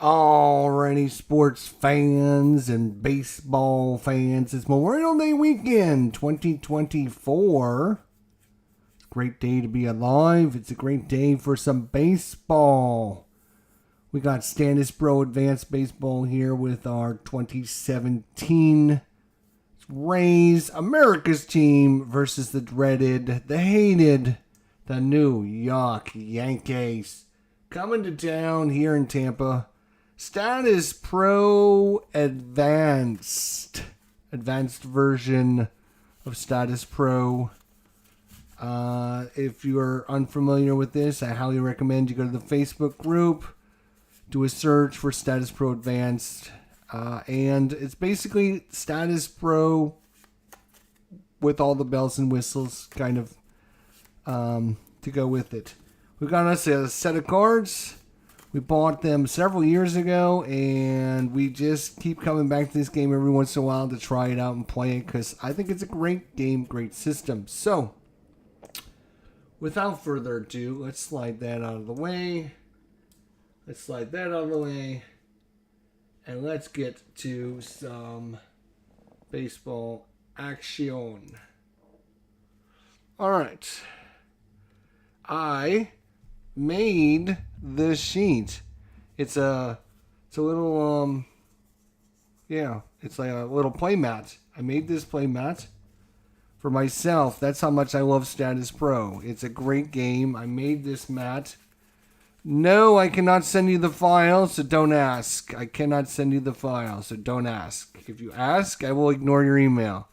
Alrighty, sports fans and baseball fans, it's Memorial Day weekend 2024. It's a great day to be alive. It's a great day for some baseball. We got Statis Pro Advanced Baseball here with our 2017 Rays, America's team versus the dreaded, the hated, the New York Yankees. Coming to town here in Tampa. Statis Pro Advanced version of Statis Pro. If you are unfamiliar with this, I highly recommend you go to the Facebook group, do a search for Statis Pro Advanced, and it's basically Statis Pro with all the bells and whistles kind of to go with it. We've got us a set of cards. We bought them several years ago, and we just keep coming back to this game every once in a while to try it out and play it because I think it's a great game, great system. So, without further ado, let's slide that out of the way. And let's get to some baseball action. All right. I made this sheet. It's a little it's like a little play mat. I made this play mat for myself. That's how much I love Statis Pro. It's a great game. I made this mat. No, I cannot send you the file, so don't ask. I cannot send you the file, so don't ask. If you ask, I will ignore your email.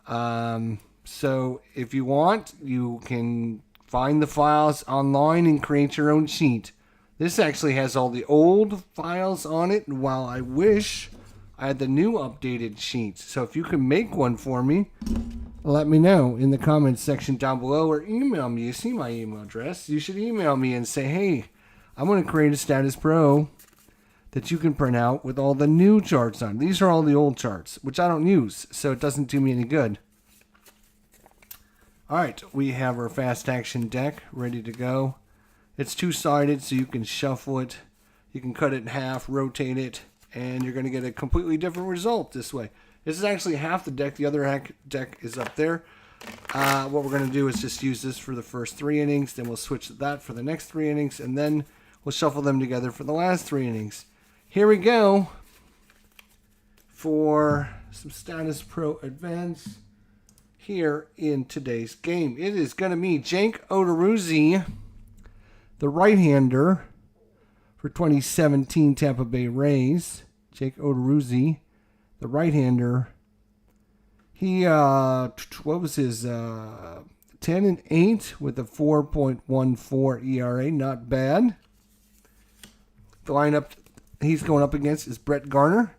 So if you want, you can find the files online and create your own sheet. This actually has all the old files on it, while I wish I had the new updated sheet. So if you can make one for me, let me know in the comments section down below, or email me. You see my email address. You should email me and say, hey, I'm going to create a Statis Pro that you can print out with all the new charts on. These are all the old charts, which I don't use, so it doesn't do me any good. Alright, we have our fast action deck ready to go. It's two-sided, so you can shuffle it. You can cut it in half, rotate it, and you're going to get a completely different result this way. This is actually half the deck. The other deck is up there. What we're going to do is just use this for the first 3 innings. Then we'll switch to that for the next 3 innings. And then we'll shuffle them together for the last 3 innings. Here we go for some Statis Pro Advance here in today's game. It is going to be Jake Odorizzi, the right-hander for 2017 Tampa Bay Rays. Jake Odorizzi, the right-hander. He, what was his, 10-8 with a 4.14 ERA. Not bad. The lineup he's going up against is Brett Garner,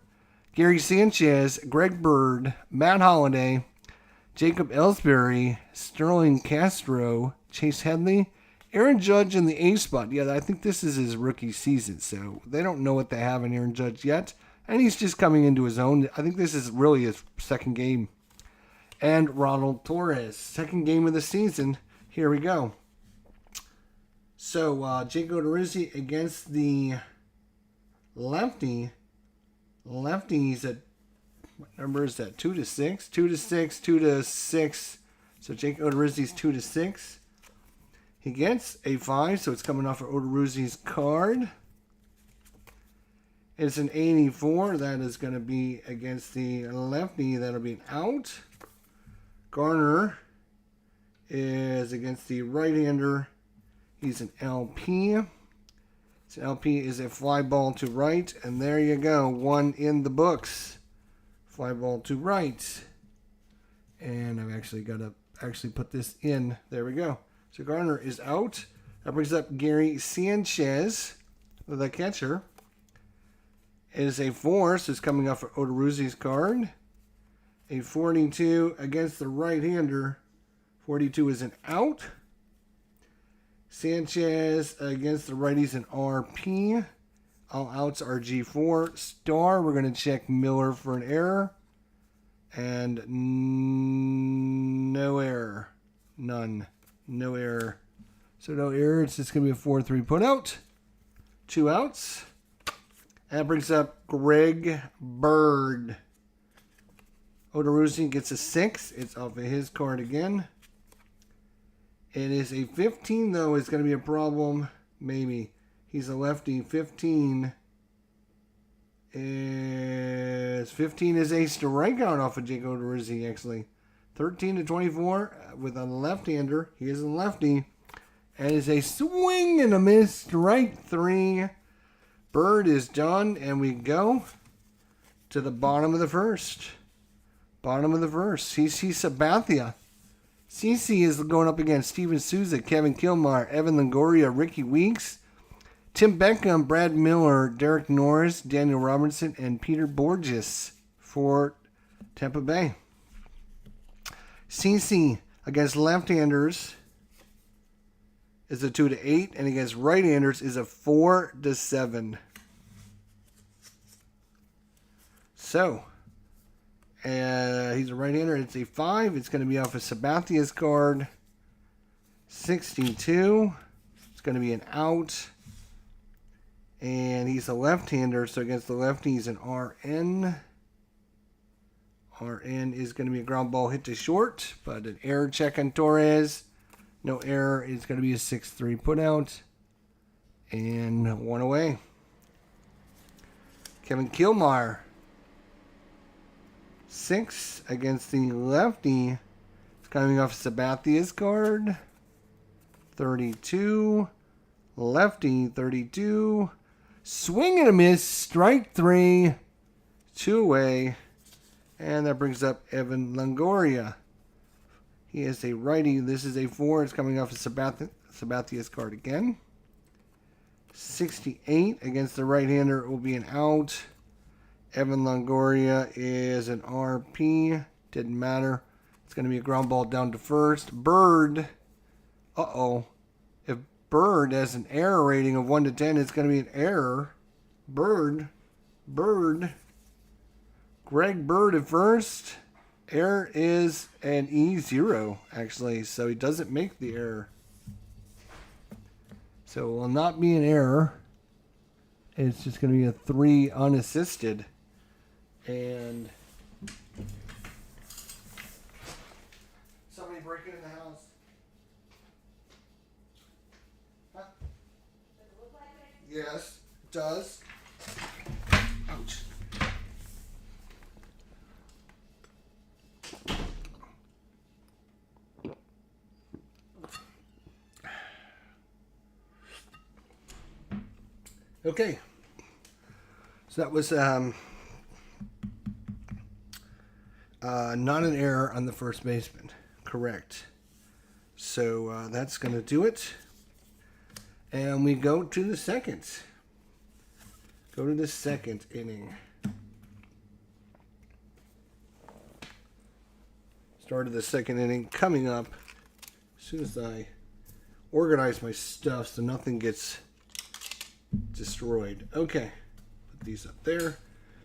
Gary Sanchez, Greg Bird, Matt Holliday, Jacob Ellsbury, Sterling Castro, Chase Headley, Aaron Judge in the A spot. Yeah, I think this is his rookie season, so they don't know what they have in Aaron Judge yet. And he's just coming into his own. I think this is really his second game. And Ronald Torres, second game of the season. Here we go. So, Jake Odorizzi against the lefty. Lefty's at, what number is that? 2-6? 2-6, 2-6. So, Jake Odorizzi's 2-6. He gets a 5, so it's coming off of Odorizzi's card. It's an 84. That is going to be against the lefty. That'll be an out. Garner is against the right-hander. He's an LP. So LP is a fly ball to right. And there you go. One in the books. Fly ball to right. And I've actually got to put this in. There we go. So Garner is out. That brings up Gary Sanchez, the catcher. It is a 4, so it's coming off of Odorizzi's card. A 42 against the right-hander. 42 is an out. Sanchez against the righties an RP. All outs are G4. Star, we're going to check Miller for an error. And no error. None. No error. So no error. It's just going to be a 4-3 put out. 2 outs. That brings up Greg Bird. Odorizzi gets a 6. It's off of his card again. It is a 15, though. It's going to be a problem. Maybe. He's a lefty. 15 is a strikeout off of Jake Odorizzi, actually. 13 to 24 with a left-hander. He is a lefty. And it's a swing and a miss. Strike 3. Bird is done, and we go to the bottom of the first. Bottom of the first. CC Sabathia. CC is going up against Steven Souza, Kevin Kilmar, Evan Longoria, Ricky Weeks, Tim Beckham, Brad Miller, Derek Norris, Daniel Robinson, and Peter Borges for Tampa Bay. CC against left-handers is a 2 to 8, and against right-handers is a 4 to 7. So, he's a right-hander. It's a 5. It's going to be off of Sabathia's card. 62. It's going to be an out. And he's a left-hander, so against the lefty, he's an RN. RN is going to be a ground ball hit to short, but an error check on Torres. No error. It's going to be a 6-3 putout. And 1 away. Kevin Kilmar. 6 against the lefty. It's coming off Sabathia's card. 32. Lefty, 32. Swing and a miss. Strike 3. 2 away. And that brings up Evan Longoria. He is a righty. This is a 4. It's coming off of Sabathia's card again. 68 against the right-hander. It will be an out. Evan Longoria is an RP. Didn't matter. It's going to be a ground ball down to first. Bird. Uh-oh. If Bird has an error rating of 1 to 10, it's going to be an error. Bird. Greg Bird at first. Error is an E0, actually. So he doesn't make the error. So it will not be an error. It's just going to be a 3 unassisted. And somebody breaking in the house. Huh? Does it look like it? Yes, it does. Ouch. Okay. So that was not an error on the first baseman. Correct. So that's going to do it. And we go to the second. Go to the second inning. Start of the second inning coming up as soon as I organize my stuff so nothing gets destroyed. Okay. Put these up there.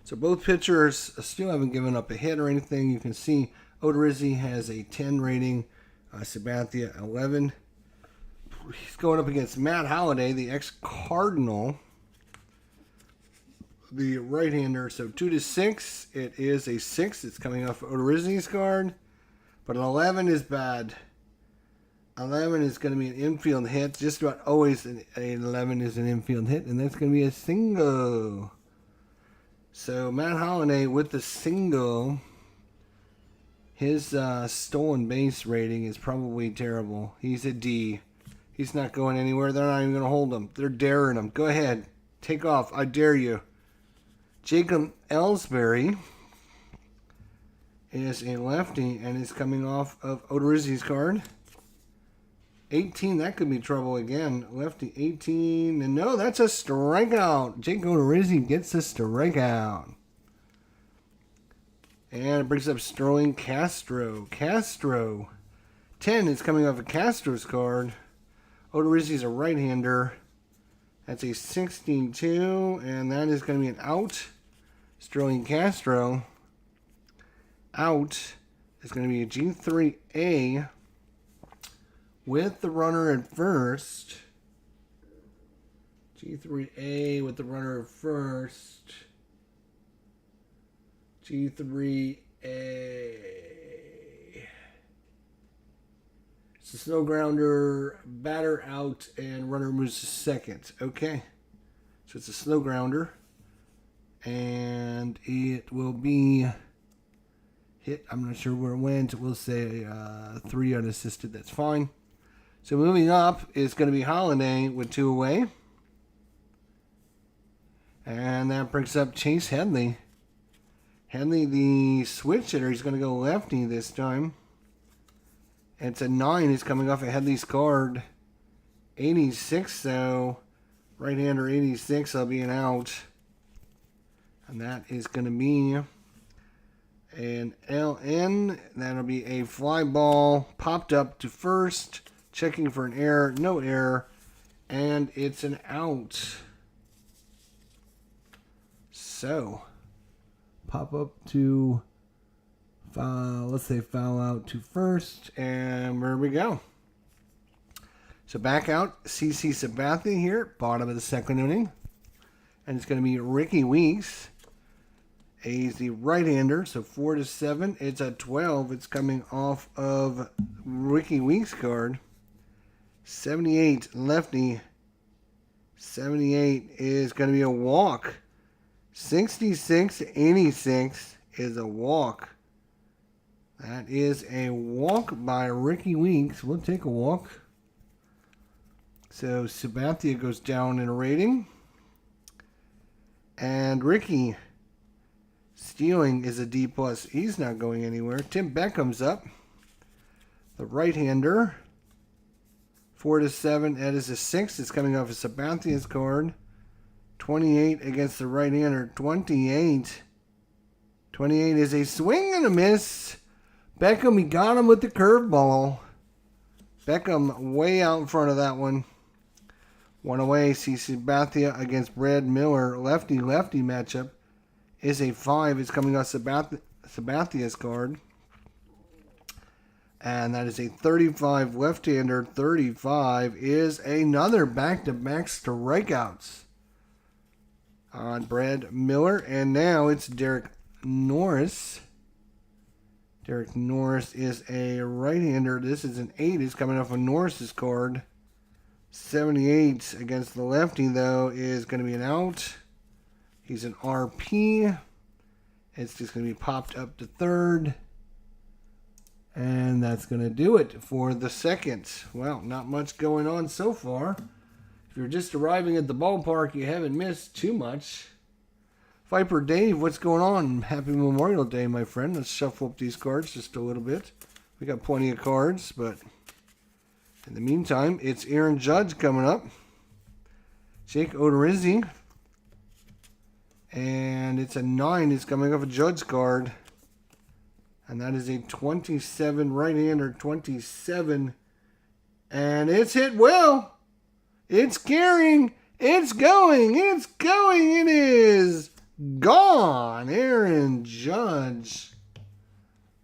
So both pitchers still haven't given up a hit or anything. You can see Odorizzi has a 10 rating. Sabathia 11. He's going up against Matt Holliday, the ex-Cardinal. The right-hander. So 2 to 6. It is a 6. It's coming off Odorizzi's card. But an 11 is bad. 11 is going to be an infield hit. Just about always an 11 is an infield hit. And that's going to be a single. So Matt Holliday with the single. His stolen base rating is probably terrible. He's a D. He's not going anywhere. They're not even going to hold him. They're daring him. Go ahead. Take off. I dare you. Jacob Ellsbury is a lefty and is coming off of Odorizzi's card. 18, that could be trouble again. Lefty 18, and no, that's a strikeout. Jake Odorizzi gets a strikeout. And it brings up Sterling Castro. 10 is coming off of Castro's card. Odorizzi's a right-hander. That's a 16-2, and that is going to be an out. Sterling Castro. Out is going to be a G3A. With the runner at first, G3A with the runner first. G3A. It's a snow grounder, batter out, and runner moves to second. Okay. So it's a snow grounder. And it will be hit. I'm not sure where it went. We'll say 3 unassisted. That's fine. So moving up is going to be Holiday with 2 away. And that brings up Chase Headley. Headley, the switch hitter, he's going to go lefty this time. It's a 9. He's coming off of Headley's card. 86, so right-hander 86 will be an out. And that is going to be an LN. That'll be a fly ball popped up to first. Checking for an error. No error. And it's an out. So, pop up to foul. Let's say foul out to first. And there we go. So back out. CC Sabathia here. Bottom of the second inning. And it's going to be Ricky Weeks. He's the right-hander, so 4-7. It's a 12. It's coming off of Ricky Weeks' card. 78, lefty. 78 is going to be a walk. 66-86 is a walk. That is a walk by Ricky Weeks. We'll take a walk. So Sabathia goes down in a rating. And Ricky Stealing is a D+. He's not going anywhere. Tim Beckham's up. The right-hander. 4-7. That is a 6. It's coming off of Sabathia's card. 28 against the right-hander. 28. 28 is a swing and a miss. Beckham, he got him with the curveball. Beckham way out in front of that one. 1 away. See Sabathia against Brad Miller. Lefty-lefty matchup. Is a 5. It's coming off Sabathia's card. And that is a 35 left-hander. 35 is another back-to-back strikeouts on Brad Miller. And now it's Derek Norris. Derek Norris is a right-hander. This is an 8. It's coming off of Norris's card. 78 against the lefty, though, is going to be an out. He's an RP. It's just going to be popped up to third. And that's going to do it for the second. Well, not much going on so far. If you're just arriving at the ballpark, you haven't missed too much. Viper Dave, what's going on? Happy Memorial Day, my friend. Let's shuffle up these cards just a little bit. We got plenty of cards, but in the meantime, it's Aaron Judge coming up. Jake Odorizzi. And it's a 9. It's coming off a Judge card. And that is a 27 right-hander, 27. And it's hit well. It's carrying. It's going. It's going. It is gone. Aaron Judge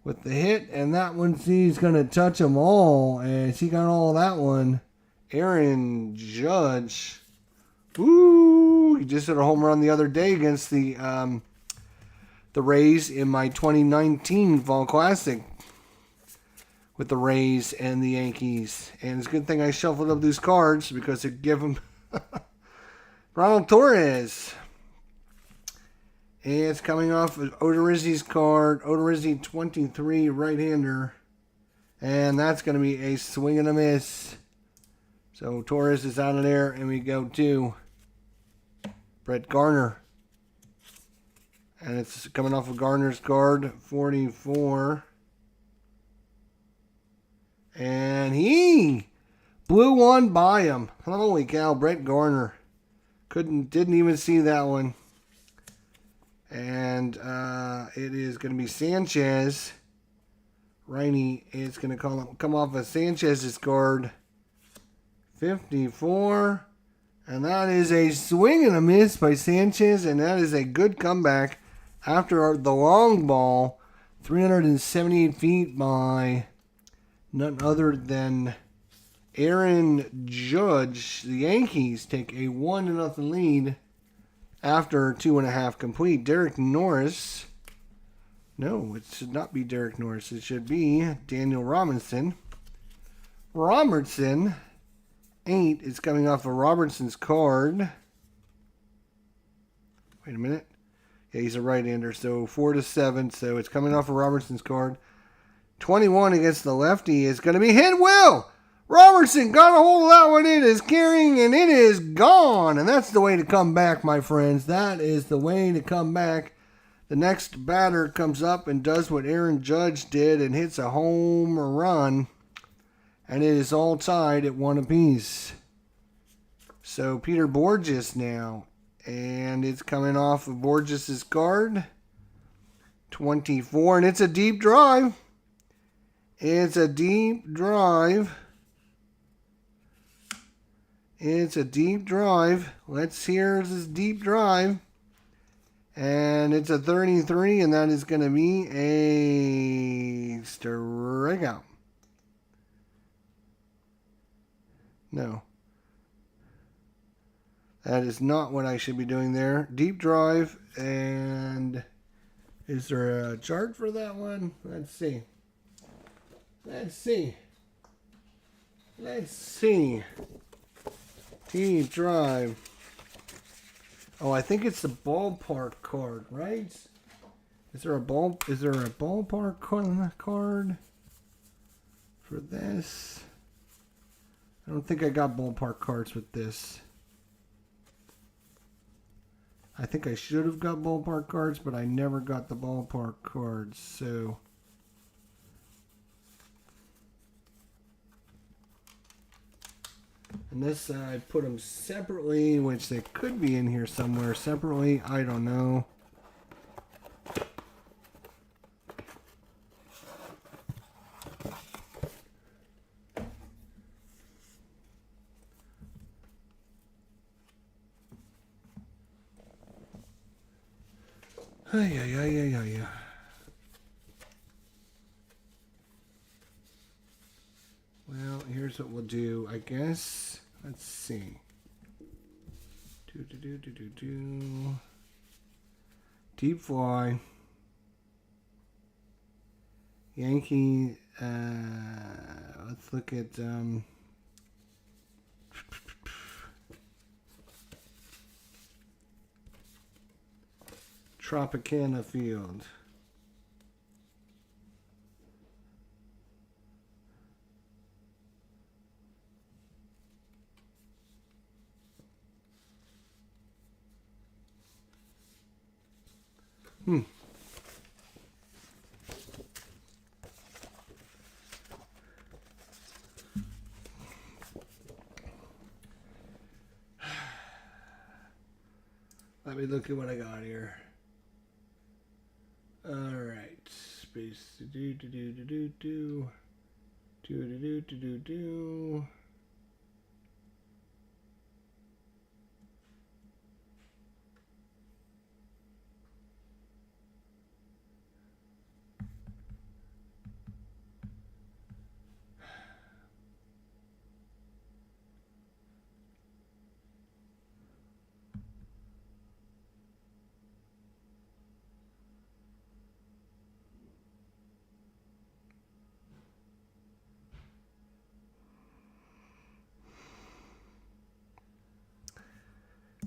with the hit. And that one, see, he's going to touch them all. And she got all that one. Aaron Judge. Woo! He just hit a home run the other day against the Rays in my 2019 Fall Classic with the Rays and the Yankees. And it's a good thing I shuffled up these cards because it give him Ronald Torres. It's coming off of Odorizzi's card. Odorizzi 23 right-hander. And that's going to be a swing and a miss. So Torres is out of there and we go to Brett Garner. And it's coming off of Garner's card, 44. And he blew one by him. Holy cow, Brett Garner. Didn't even see that one. And it is going to be Sanchez. Rainey is going to come off of Sanchez's card, 54. And that is a swing and a miss by Sanchez. And that is a good comeback after the long ball. 378 feet by none other than Aaron Judge, the Yankees take a 1-0 lead after 2.5 complete. Derek Norris. No, it should not be Derek Norris. It should be Daniel Robinson. Robertson, 8 is coming off of Robertson's card. Wait a minute. Yeah, he's a right-hander, so 4-7. So it's coming off of Robertson's card. 21 against the lefty is going to be hit. Will Robertson got a hold of that one. It is carrying, and it is gone. And that's the way to come back, my friends. That is the way to come back. The next batter comes up and does what Aaron Judge did and hits a home run. And it is all tied at 1 apiece. So Peter Borges now. And it's coming off of Borges' card. 24. And it's a deep drive. It's a deep drive. It's a deep drive. Let's hear this deep drive. And it's a 33, and that is going to be a strikeout. No. That is not what I should be doing there. Deep drive, and is there a chart for that one? Let's see. Let's see. Let's see. Deep drive. Oh, I think it's the ballpark card, right? Is there a ballpark card for this? I don't think I got ballpark cards with this. I think I should have got ballpark cards, but I never got the ballpark cards, so unless I put them separately, which they could be in here somewhere separately. I don't know. Yeah. Well, here's what we'll do, I guess. Let's see. Deep fly. Yankee. Let's look at Tropicana Field. Let me look at what I got here. All right, space do.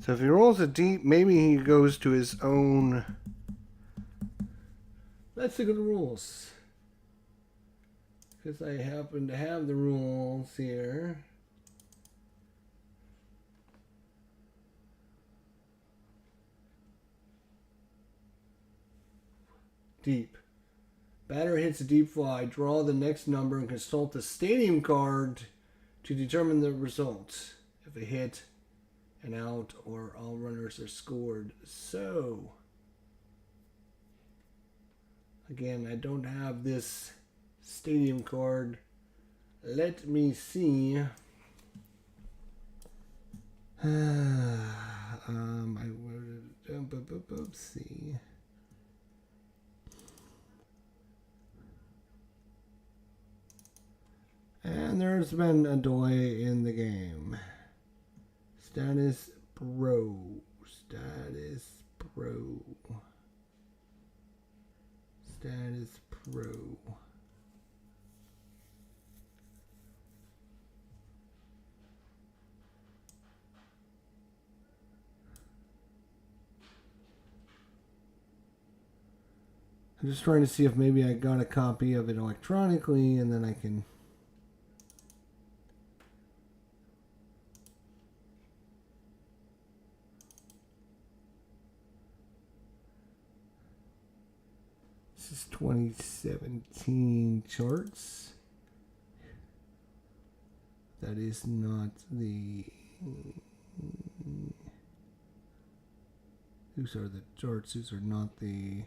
So if he rolls it deep, maybe he goes to his own. Let's look at the rules. Because I happen to have the rules here. Deep. Batter hits a deep fly. Draw the next number and consult the stadium card to determine the result. If a hit, an out, or all runners are scored. So, again, I don't have this stadium card. Let me see. See. And And there's been a delay in the game. Statis Pro. Statis Pro. Statis Pro. I'm just trying to see if maybe I got a copy of it electronically and then I can... This is 2017 charts. That is not the... These are the charts. These are not the...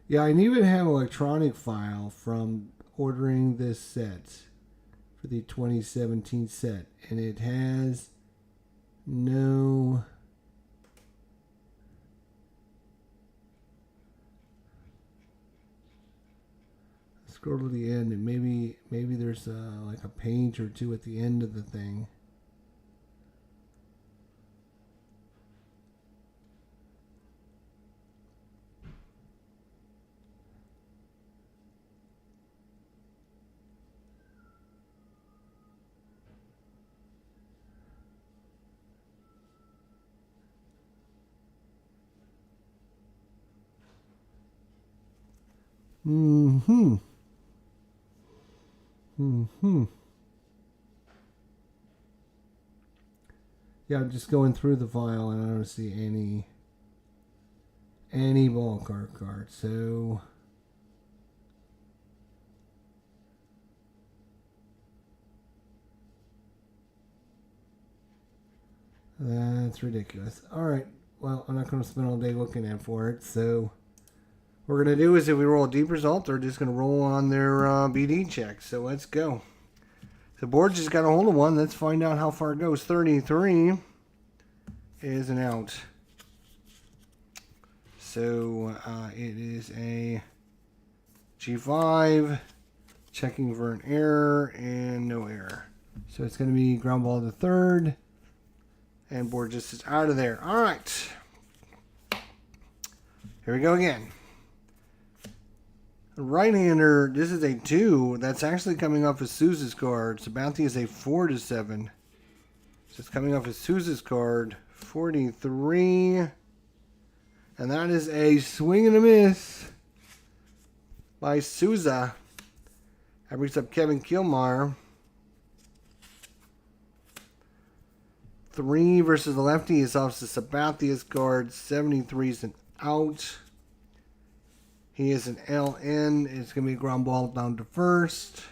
Yeah, I even have an electronic file from ordering this set for the 2017 set, and it has no... Scroll to the end, and maybe there's like a page or two at the end of the thing. Yeah, I'm just going through the file and I don't see any ballpark cards. So that's ridiculous. All right. Well, I'm not going to spend all day looking for it. So what we're going to do is if we roll a deep result, they're just going to roll on their BD check. So let's go. The board just got a hold of one. Let's find out how far it goes. 33 is an out. So it is a G5, checking for an error, and no error. So it's going to be ground ball to third, and board just is out of there. All right. Here we go again. Right-hander, this is a 2. That's actually coming off of Sousa's card. Sabathia is a 4-7. So it's coming off of Sousa's card. 43. And that is a swing and a miss by Sousa. That brings up Kevin Kilmar. 3 versus the lefty is off to Sabathia's card. 73 is an out. He is an LN. It's going to be a ground ball down to first.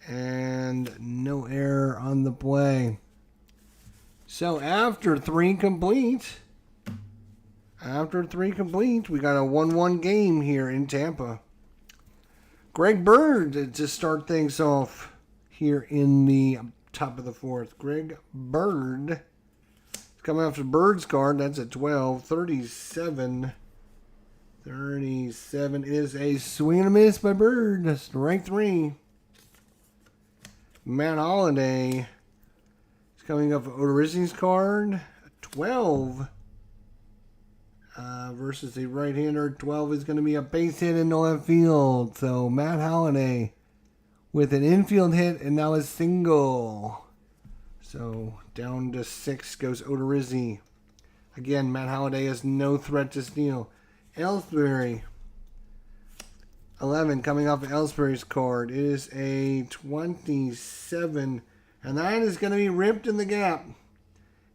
And no error on the play. So after 3 complete, we got a 1-1 game here in Tampa. Greg Bird to start things off here in the top of the 4th. Greg Bird. It's coming off the Bird's card. That's a 12. 37. 37 is a swing and a miss by Bird. That's strike 3. Matt Holliday is coming up with Odorizzi's card. 12 versus a right-hander. 12 is going to be a base hit in the left field. So Matt Holliday with an infield hit and now a single. So down to 6 goes Odorizzi. Again, Matt Holliday has no threat to steal. Ellsbury, 11, coming off of Ellsbury's card. It is a 27, and that is going to be ripped in the gap.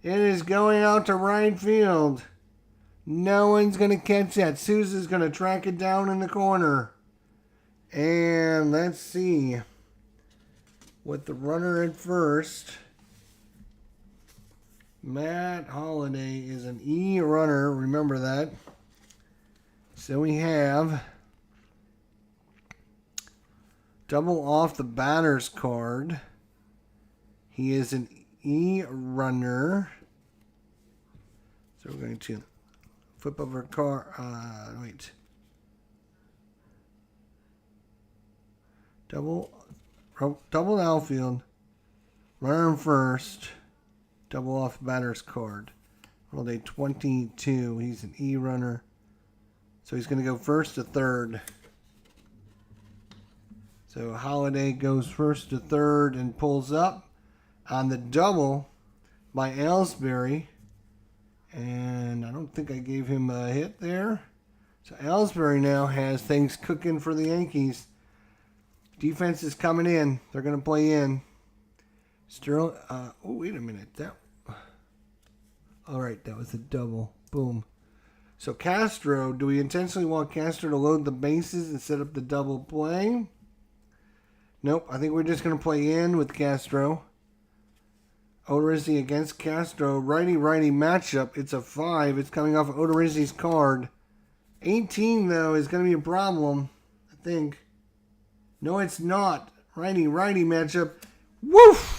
It is going out to right field. No one's going to catch that. Sousa's going to track it down in the corner. And let's see. With the runner at first, Matt Holliday is an E runner. Remember that. So we have double off the batter's card. He is an E runner. So we're going to flip over card. Wait. Double outfield. Runner in first. Double off batter's card. Rolled a 22. He's an E runner. So he's going to go first to third. So Holliday goes first to third and pulls up on the double by Ellsbury. And I don't think I gave him a hit there. So Ellsbury now has things cooking for the Yankees. Defense is coming in. They're going to play in. Sterling. Oh, wait a minute. All right, that was a double. Boom. So Castro, do we intentionally want Castro to load the bases and set up the double play? Nope, I think we're just going to play in with Castro. Odorizzi against Castro. Righty-righty matchup. It's a 5. It's coming off of Odorizzi's card. 18, though, is going to be a problem, I think. No, it's not. Righty-righty matchup. Woof!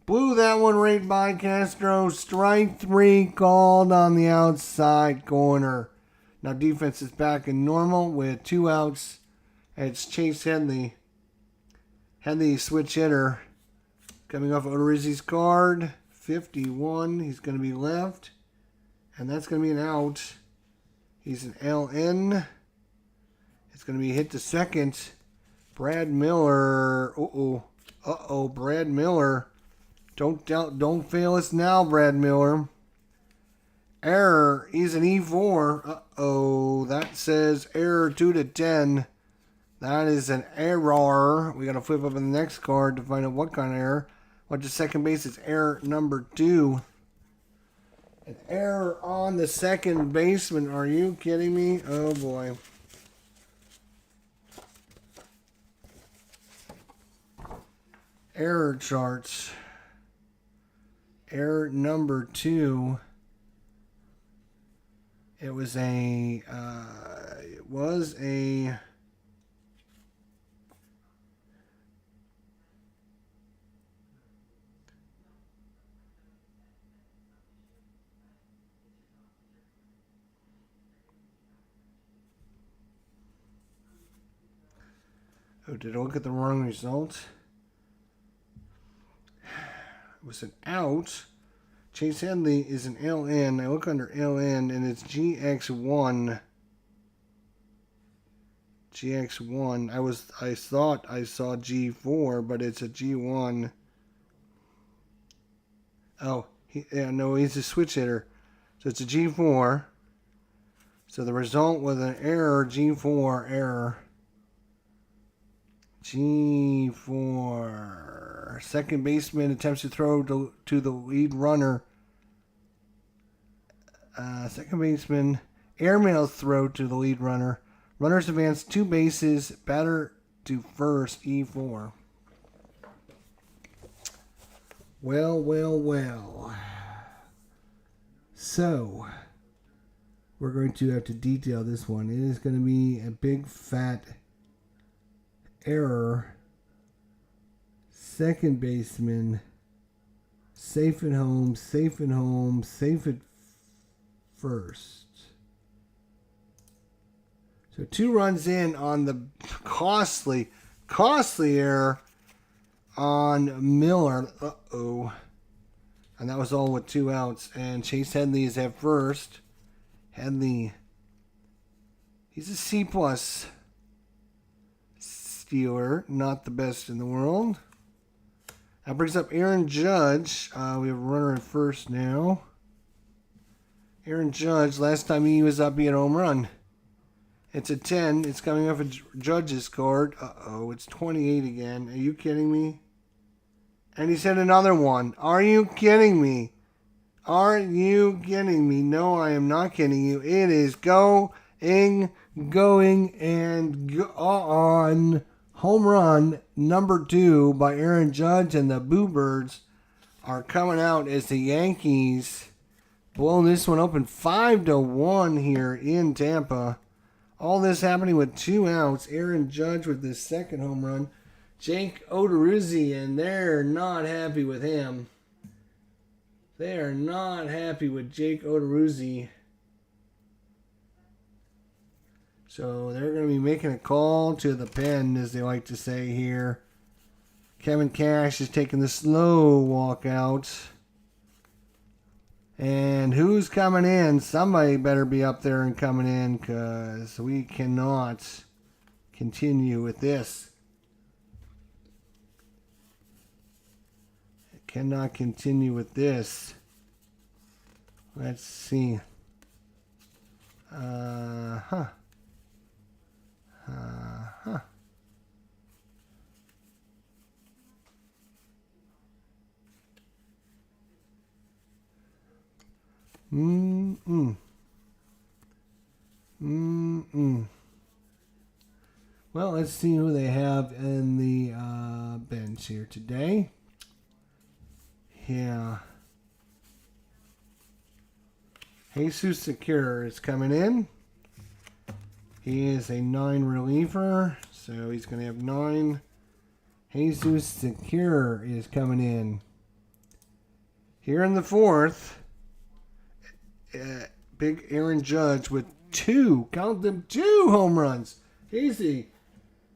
Blew that one right by Castro. Strike 3 called on the outside corner. Now defense is back in normal with 2 outs. It's Chase Headley. Headley switch hitter. Coming off Odorizzi's card. 51. He's going to be left. And that's going to be an out. He's an LN. It's going to be hit to second. Brad Miller. Uh-oh. Brad Miller. Don't fail us now, Brad Miller. Error. He's an E4. Uh-oh. That says error 2 to 10. That is an error. We got to flip up in the next card to find out what kind of error. What's the second base? It's error number 2. An error on the second baseman. Are you kidding me? Oh, boy. Error charts. Error number 2. It was a Oh, did I look at the wrong result? It was an out. Chase Headley is an LN. I look under LN and it's GX1. GX1. I thought I saw G4, but it's a G1. Oh, no, he's a switch hitter. So it's a G4. So the result was an error, G4 error. G4. Second baseman attempts to throw to the lead runner. Second baseman airmail throw to the lead runner. Runners advance 2 bases. Batter to first, E4. Well. So, we're going to have to detail this one. It is going to be a big fat error. Second baseman, safe at home, safe at first. So 2 runs in on the costly error on Miller. Uh-oh. And that was all with 2 outs. And Chase Headley is at first. Headley, he's a C+ Steeler, not the best in the world. That brings up Aaron Judge. We have a runner at first now. Aaron Judge, last time he was up, he had a home run. It's a 10. It's coming off a Judge's card. Uh-oh, it's 28 again. Are you kidding me? And he's hit another one. Are you kidding me? Are you kidding me? No, I am not kidding you. It is going, and on. home run number 2 by Aaron Judge, and the Boo Birds are coming out as the Yankees blow this one open 5-1 here in Tampa. All this happening with 2 outs. Aaron Judge with his second home run. Jake Odorizzi, and they're not happy with him. They are not happy with Jake Odorizzi. So they're going to be making a call to the pen, as they like to say here. Kevin Cash is taking the slow walk out. And who's coming in? Somebody better be up there and coming in, because we cannot continue with this. Cannot continue with this. Let's see. Well, let's see who they have in the bench here today. Yeah. Jesus Secure is coming in. He is a 9 reliever, so he's going to have 9. Jesus Secure is coming in. Here in the 4th, big Aaron Judge with 2, count them, 2 home runs. He's the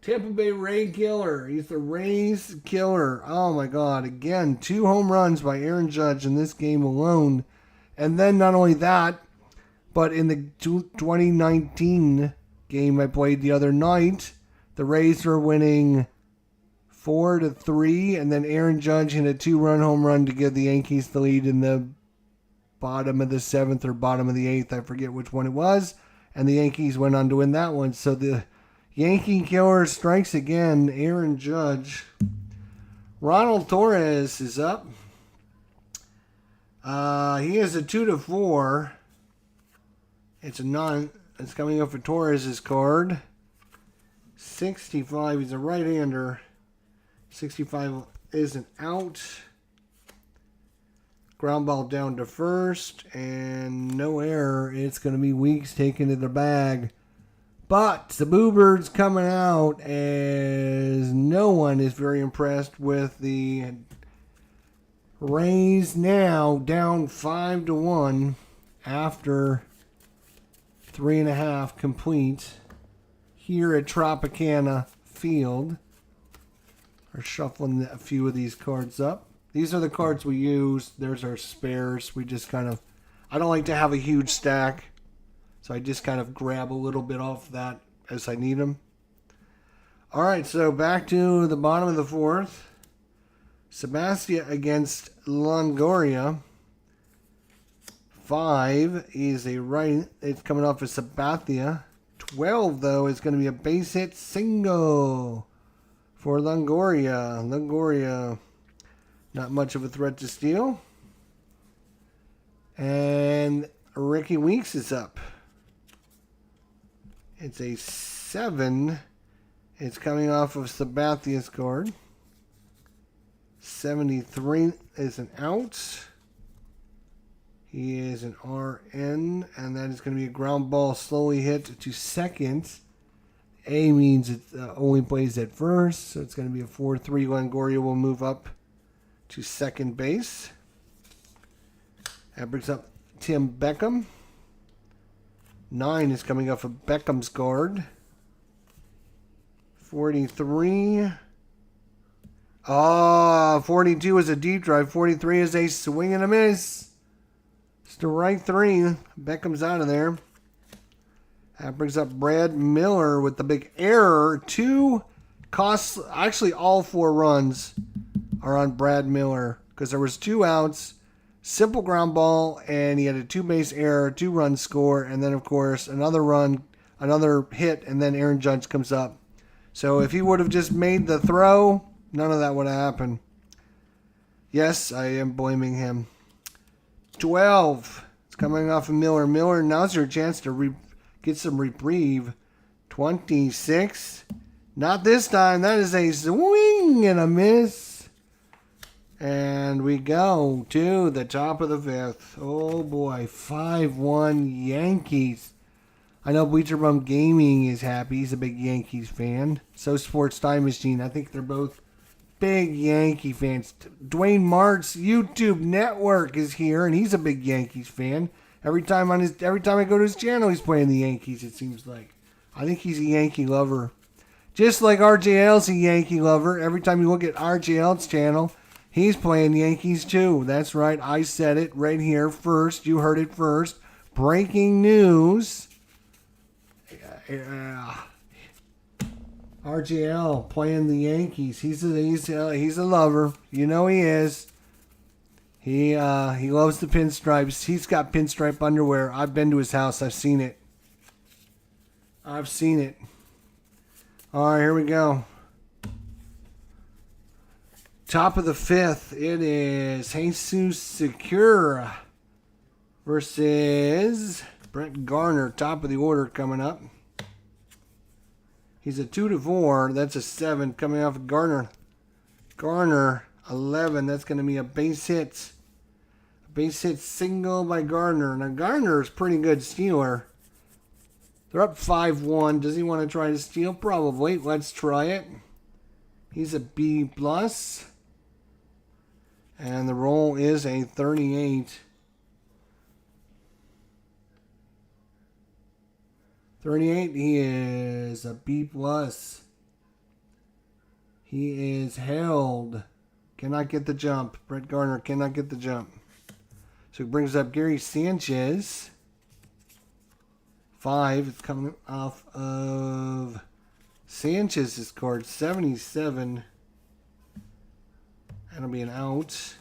Tampa Bay Ray killer. He's the Rays killer. Oh my God. Again, 2 home runs by Aaron Judge in this game alone. And then not only that, but in the 2019 game I played the other night, the Rays were winning 4-3, and then Aaron Judge hit a 2-run home run to give the Yankees the lead in the bottom of the 7th or bottom of the 8th. I forget which one it was. And the Yankees went on to win that one. So the Yankee killer strikes again. Aaron Judge. Ronald Torres is up. He is a 2-4. It's a 9. It's coming up for Torres' card. 65. He's a right-hander. 65 is an out. Ground ball down to first, and no error. It's going to be Weeks taking to the bag. But the Boo Birds coming out as no one is very impressed with the Rays, now down 5-1 after 3.5 complete here at Tropicana Field. We're shuffling a few of these cards up. These are the cards we use. There's our spares. We just kind of, I don't like to have a huge stack, so I just kind of grab a little bit off that as I need them. All right, so back to the bottom of the 4th. Sabathia against Longoria. 5 is a right. It's coming off of Sabathia. 12, though, is going to be a base hit single for Longoria. Longoria, not much of a threat to steal. And Ricky Weeks is up. It's a 7. It's coming off of Sabathia's card. 73 is an out. He is an RN, and that is going to be a ground ball slowly hit to second. A means it only plays at first, so it's going to be a 4-3. Longoria will move up to second base. That brings up Tim Beckham. 9 is coming off of Beckham's guard. 43. 42 is a deep drive. 43 is a swing and a miss. Strike 3. Beckham's out of there. That brings up Brad Miller with the big error. 2 costs, actually all 4 runs are on Brad Miller because there was 2 outs, simple ground ball, and he had a 2-base error, 2-run score, and then of course another run, another hit, and then Aaron Judge comes up. So if he would have just made the throw, none of that would have happened. Yes, I am blaming him. 12. It's coming off of Miller. Miller, now's your chance to get some reprieve. 26. Not this time. That is a swing and a miss. And we go to the top of the 5th. Oh boy, 5-1 Yankees. I know Bleacher Bum Gaming is happy. He's a big Yankees fan. So Sports Time Machine. I think they're both big Yankee fans. Dwayne Mart's YouTube network is here, and he's a big Yankees fan. Every time I go to his channel, he's playing the Yankees, it seems like. I think he's a Yankee lover. Just like RJL's a Yankee lover. Every time you look at RJL's channel, he's playing Yankees too. That's right. I said it right here first. You heard it first. Breaking news. RJL playing the Yankees. He's a lover. You know he is. He loves the pinstripes. He's got pinstripe underwear. I've been to his house. I've seen it. All right, here we go. Top of the 5th. It is Jesus Secure versus Brett Garner. Top of the order coming up. He's a 2-4. That's a 7 coming off of Garner. Garner, 11. That's going to be a base hit. A base hit single by Garner. Now, Garner is pretty good stealer. They're up 5-1. Does he want to try to steal? Probably. Let's try it. He's a B+. And the roll is a 38. 38, he is a B+. He is held. Cannot get the jump. Brett Garner cannot get the jump. So it brings up Gary Sanchez. 5. It's coming off of Sanchez's card. 77. That'll be an out.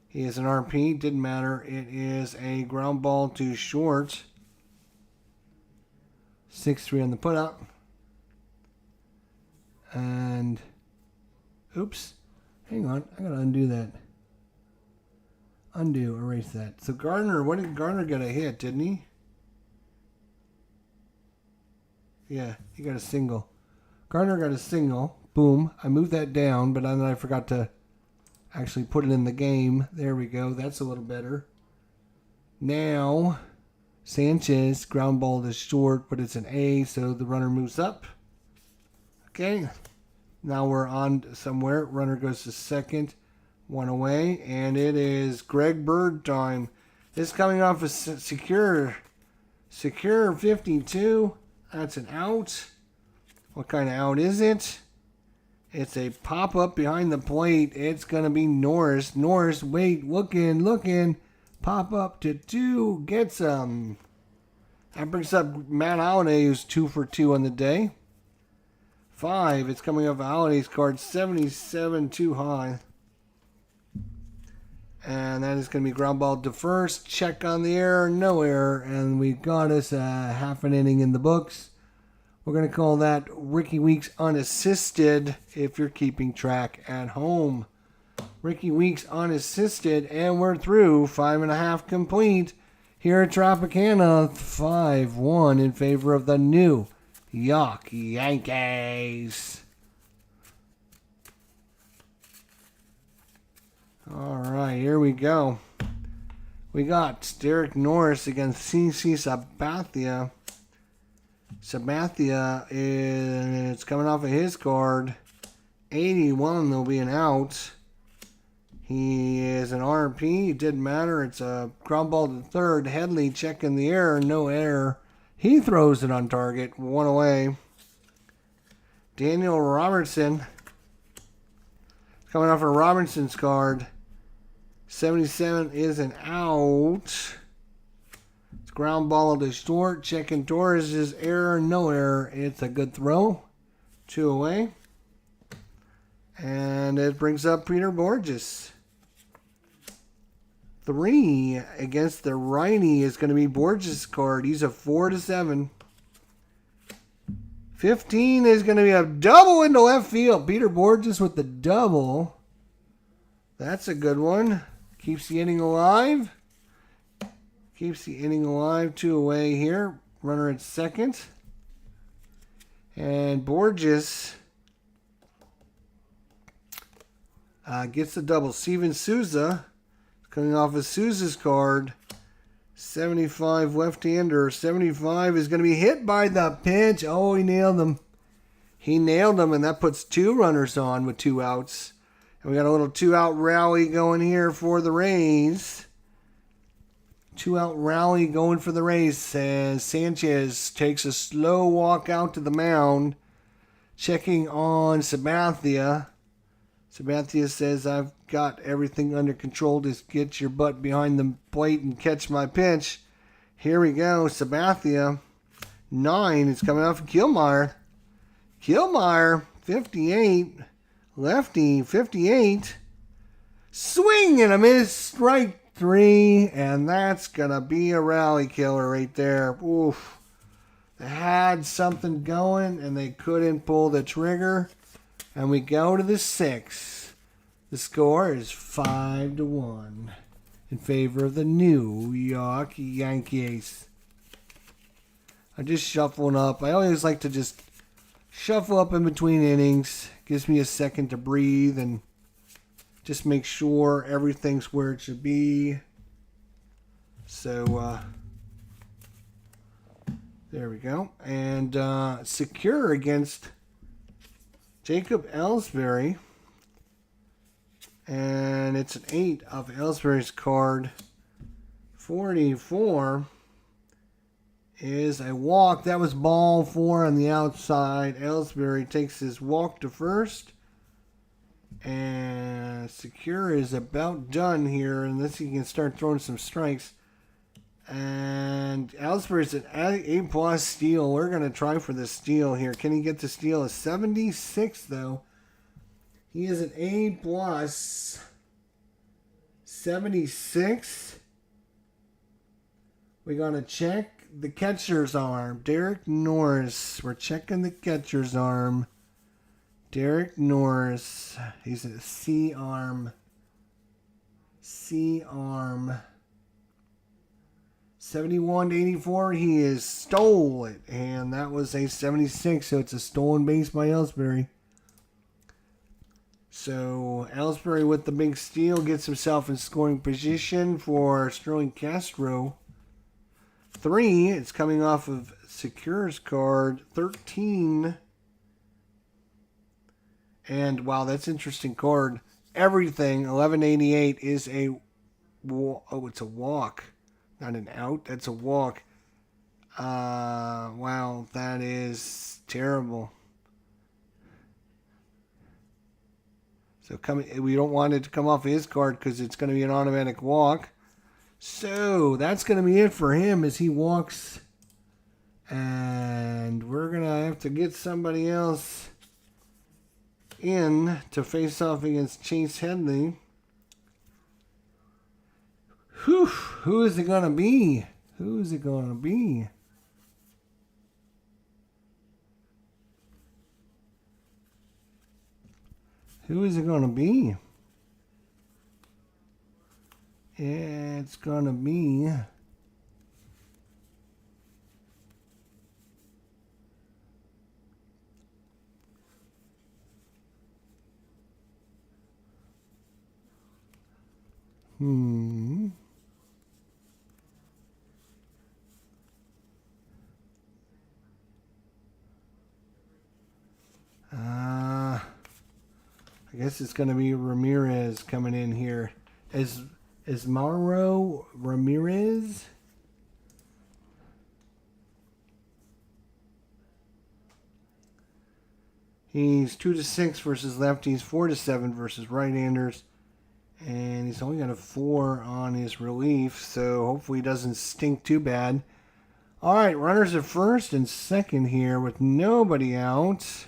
He is an RP. Didn't matter. It is a ground ball to short. 6-3 on the put up. And oops. Hang on. I gotta undo that. Undo, erase that. So Garner, what did Garner get a hit, didn't he? Yeah, he got a single. Garner got a single. Boom. I moved that down, but then I forgot to actually put it in the game. There we go. That's a little better. Now, Sanchez, ground ball to short, but it's an A, so the runner moves up. Okay. Now we're on somewhere. Runner goes to second. 1 away, and it is Greg Bird time. This coming off a secure 52. That's an out. What kind of out is it? It's a pop-up behind the plate. It's going to be Norris. Norris, wait, looking. Pop-up to 2. Gets him. That brings up Matt Holliday, who's 2 for 2 on the day. 5. It's coming off Holliday's card. 77 too high. And that is going to be ground ball to first. Check on the error. No error. And we got us a half an inning in the books. We're going to call that Ricky Weeks unassisted if you're keeping track at home. Ricky Weeks unassisted. And we're through. 5.5 complete. Here at Tropicana, 5-1 in favor of the New York Yankees. All right, here we go. We got Derek Norris against CC Sabathia. Sabathia is coming off of his card. 81, there'll be an out. He is an RP. It didn't matter. It's a ground ball to third. Headley checking the error. No error. He throws it on target. 1 away. Daniel Robertson. Coming off of Robinson's card. 77 is an out. It's ground ball to short. Checking Torres' error. No error. It's a good throw. 2 away. And it brings up Peter Borges. 3 against the righty is going to be Borges' card. He's a 4-7. 15 is going to be a double into left field. Peter Borges with the double. That's a good one. Keeps the inning alive. 2 away here. Runner at second. And Borges gets the double. Steven Souza, coming off of Souza's card. 75 left-hander. 75 is going to be hit by the pitch. Oh, he nailed him. He nailed him, and that puts 2 runners on with 2 outs. And we got a little 2-out rally going here for the Rays. 2-out rally going for the Rays as Sanchez takes a slow walk out to the mound. Checking on Sabathia. Sabathia says, I've got everything under control. Just get your butt behind the plate and catch my pitch. Here we go. Sabathia. 9 is coming off of Killmeyer. Killmeyer, 58. Lefty, 58. Swing and a miss. Strike 3. And that's going to be a rally killer right there. Oof. They had something going and they couldn't pull the trigger. And we go to the 6th. The score is 5-1 in favor of the New York Yankees. I'm just shuffling up. I always like to just shuffle up in between innings. Gives me a second to breathe and just make sure everything's where it should be. So, there we go. And secure against Jacob Ellsbury. And it's an 8 of Ellsbury's card. 44 is a walk. That was ball 4 on the outside. Ellsbury takes his walk to first. And secure is about done here unless he can start throwing some strikes. And Ellsbury's an A+ steal. We're going to try for the steal here. Can he get the steal? A 76 though. He is an A+. 76. We're going to check the catcher's arm. Derek Norris. We're checking the catcher's arm. Derek Norris. He's a C arm. C arm. 71 to 84. He is stole it. And that was a 76. So it's a stolen base by Ellsbury. So Ellsbury with the big steal gets himself in scoring position for Sterling Castro. 3, it's coming off of Secure's card. 13. And wow, that's an interesting card. Everything, 1188 is a... Oh, it's a walk. Not an out, that's a walk. Wow, that is terrible. So we don't want it to come off his card because it's going to be an automatic walk. So that's going to be it for him as he walks. And we're going to have to get somebody else in to face off against Chase Headley. Whew, who is it going to be? Who is it going to be? Who is it going to be? It's going to be... I guess it's going to be Ramirez coming in here. Is Mauro Ramirez? He's 2-6 versus lefties, 4-7 versus right-handers. And he's only got a 4 on his relief, so hopefully he doesn't stink too bad. All right, runners at first and second here with nobody out.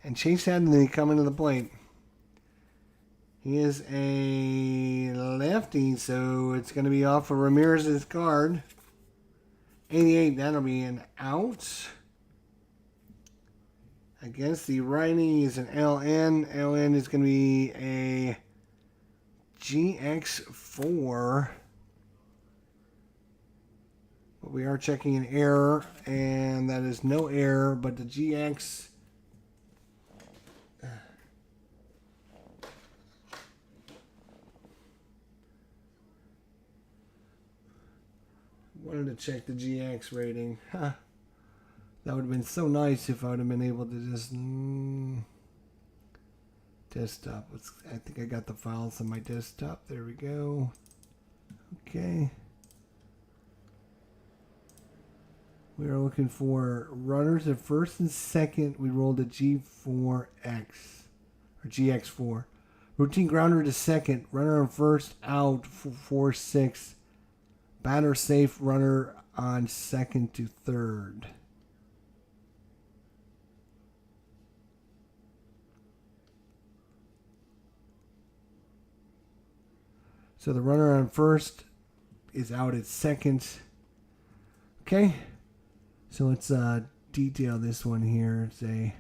And Chase Headley coming to the plate. He is a lefty, so it's going to be off of Ramirez's card. 88, that'll be an out. Against the righty is an LN. LN is going to be a GX4. But we are checking an error, and that is no error, but the GX... wanted to check the GX rating. Huh. That would have been so nice if I would have been able to just... desktop. I think I got the files on my desktop. There we go. Okay. We are looking for runners at first and second. We rolled a G4X or GX4. Routine grounder to second. Runner on first, out, 4-6. Batter safe, runner on second to third. So the runner on first is out at second. Okay. So let's detail this one here. It's a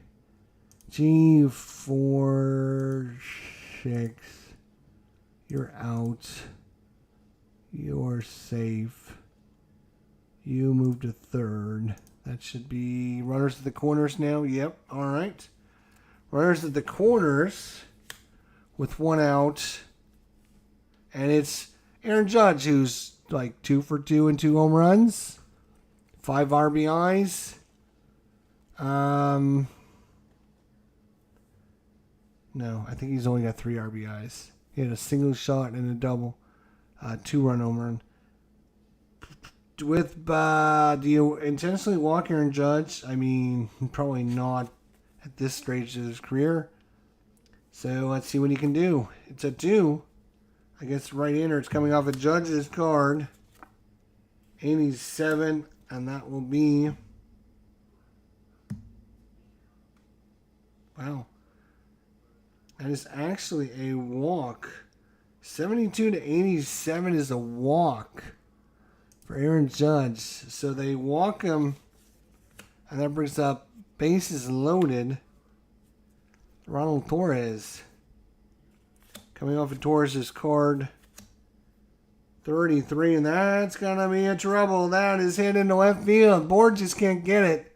G4-6. You're out. You're safe. You move to third. That should be runners at the corners now. Yep. All right. Runners at the corners with one out. And it's Aaron Judge, who's like 2 for 2 and 2 home runs. 5 RBIs. No, I think he's only got 3 RBIs. He had a single shot and a double. 2-run home run. Do you intentionally walk Aaron Judge? I mean, probably not at this stage of his career. So let's see what he can do. It's a 2. I guess right-hander. It's coming off a Judge's card. 87, and that will be... Wow. That is actually a walk. 72 to 87 is a walk for Aaron Judge. So they walk him, and that brings up bases loaded. Ronald Torres. Coming off of Torres' card. 33, and that's going to be a trouble. That is hit into left field. Board just can't get it.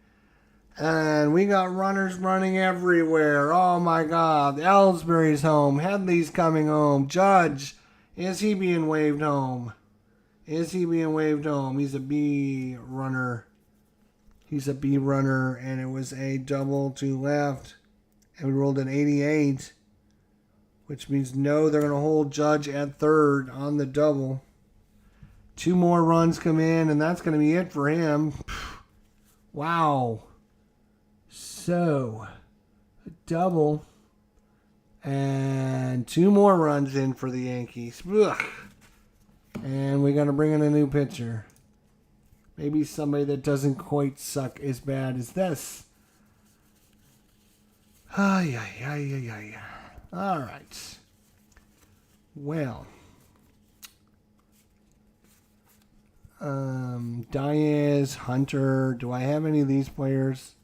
And we got runners running everywhere. Oh, my God. Ellsbury's home. Headley's coming home. Judge, is he being waved home? Is he being waved home? He's a B runner. He's a B runner, and it was a double to left. And we rolled an 88. Which means no, they're going to hold Judge at third on the double. 2 more runs come in, and that's going to be it for him. Wow. So, a double. And 2 more runs in for the Yankees. Ugh. And we're going to bring in a new pitcher. Maybe somebody that doesn't quite suck as bad as this. Ay. All right. Well. Diaz, Hunter. Do I have any of these players?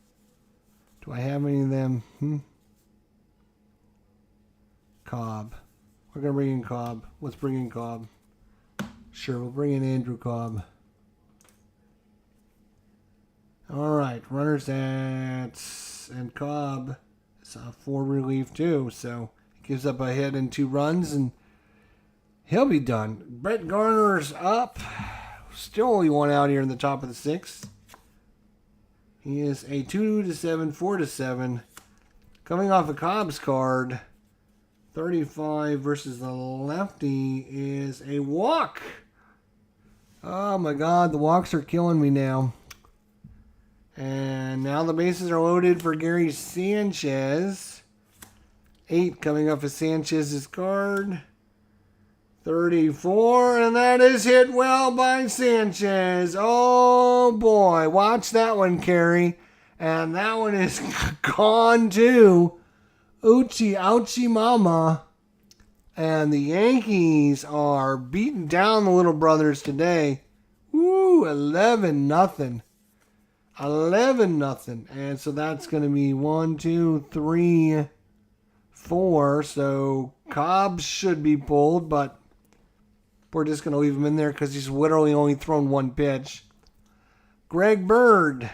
Do I have any of them? Cobb. We're going to bring in Cobb. Let's bring in Cobb. Sure, we'll bring in Andrew Cobb. All right. Runners at... And Cobb. It's a 4 relief too, so... Gives up a hit and 2 runs, and he'll be done. Brett Garner's up. Still only 1 out here in the top of the 6th. He is a 2-7, 4-7. Coming off a Cobb's card, 35 versus the lefty is a walk. Oh my God, the walks are killing me now. And now the bases are loaded for Gary Sanchez. 8 coming off of Sanchez's card. 34, and that is hit well by Sanchez. Oh boy, watch that one, Carrie. And that one is gone too. Ouchie mama. And the Yankees are beating down the Little Brothers today. Woo, 11-0. 11-0. And so that's going to be 1, 2, 3, 4. So Cobb should be pulled, but we're just going to leave him in there because he's literally only thrown 1 pitch. Greg Bird.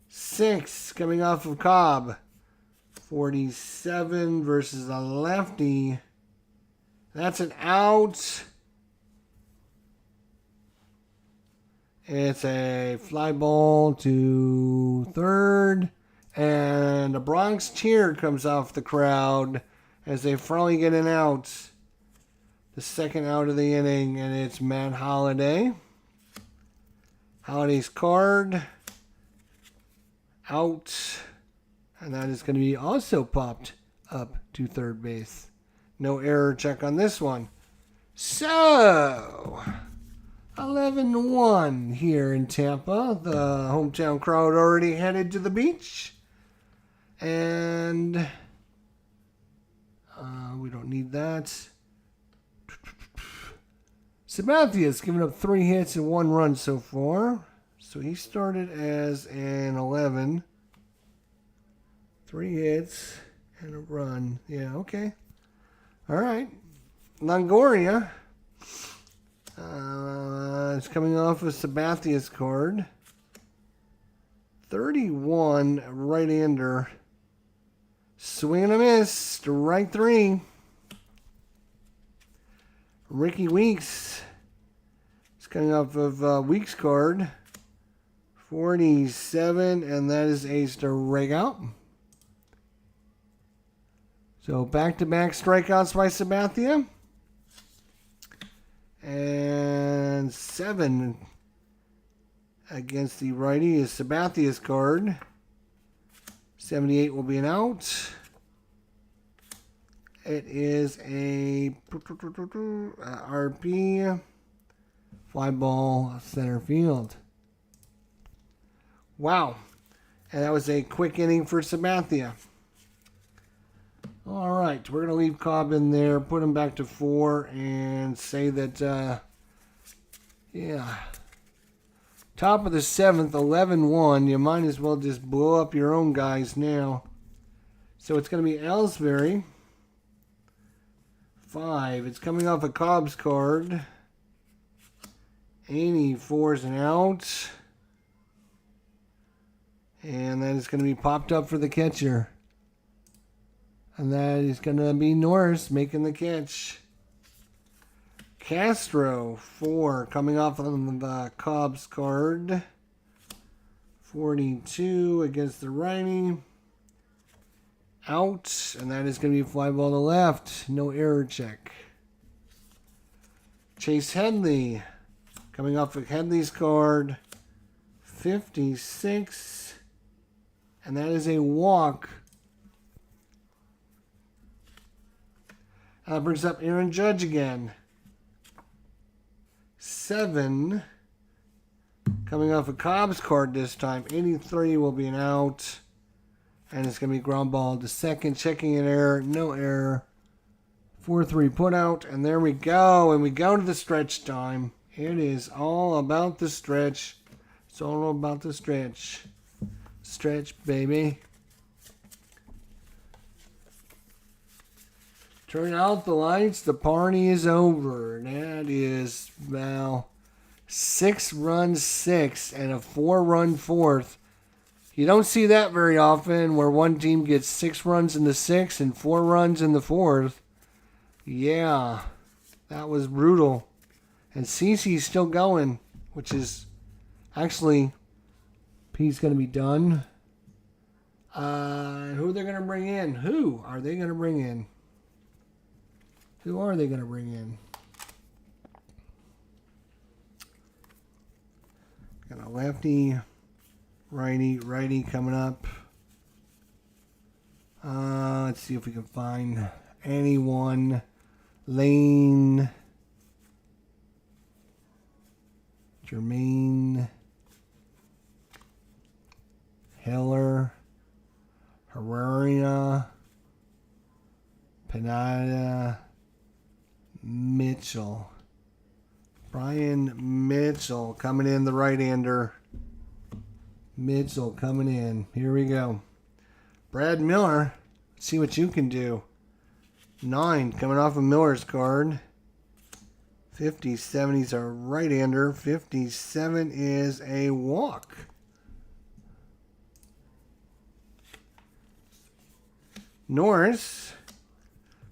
6 coming off of Cobb. 47 versus a lefty. That's an out. It's a fly ball to third. And a Bronx cheer comes off the crowd as they finally get an out. The second out of the inning, and it's Matt Holliday. Holliday's card. Out. And that is going to be also popped up to third base. No error check on this one. So, 11-1 here in Tampa. The hometown crowd already headed to the beach. And we don't need that. Sabathia's given up 3 hits and 1 run so far. So he started as an 11. 3 hits and a run. Yeah, okay. All right. Longoria. It's coming off of Sabathia's card. 31 right-hander. Swing and a miss. Strike 3. Ricky Weeks. It's coming off of Weeks' card. 47, and that is a strikeout. So back-to-back strikeouts by Sabathia. And 7 against the righty is Sabathia's card. 78 will be an out. It is a RP fly ball center field. Wow. And that was a quick inning for Sabathia. All right. We're going to leave Cobb in there, put him back to 4, and say that, yeah. Top of the 7th, 11-1. You might as well just blow up your own guys now. So it's going to be Ellsbury. 5. It's coming off a Cobb's card. 84's an out. And that is going to be popped up for the catcher. And that is going to be Norris making the catch. Castro, 4, coming off on the Cobb's card. 42 against the righty. Out, and that is going to be a fly ball to left. No error check. Chase Headley, coming off of Headley's card. 56, and that is a walk. That brings up Aaron Judge again. 7, coming off of Cobb's card this time. 83 will be an out. And it's going to be ground ball to second. Checking an error. No error. 4-3 put out. And there we go. And we go to the stretch time. It is all about the stretch. It's all about the stretch. Stretch, baby. Turn out the lights. The party is over. That is, well, 6 runs, 6, and a 4-run 4th. You don't see that very often where one team gets 6 runs in the 6th and 4 runs in the 4th. Yeah, that was brutal. And CeCe's still going, which is actually, he's going to be done. Who are they going to bring in? Who are they going to bring in? Who are they going to bring in? Got a lefty. Righty coming up. Let's see if we can find anyone. Lane. Jermaine. Hiller. Herrera. Pineda. Mitchell. Brian Mitchell coming in, the right-hander. Mitchell coming in. Here we go. Brad Miller. Let's see what you can do. 9 coming off of Miller's card. 57, he's a right-hander. 57 is a walk. Norris,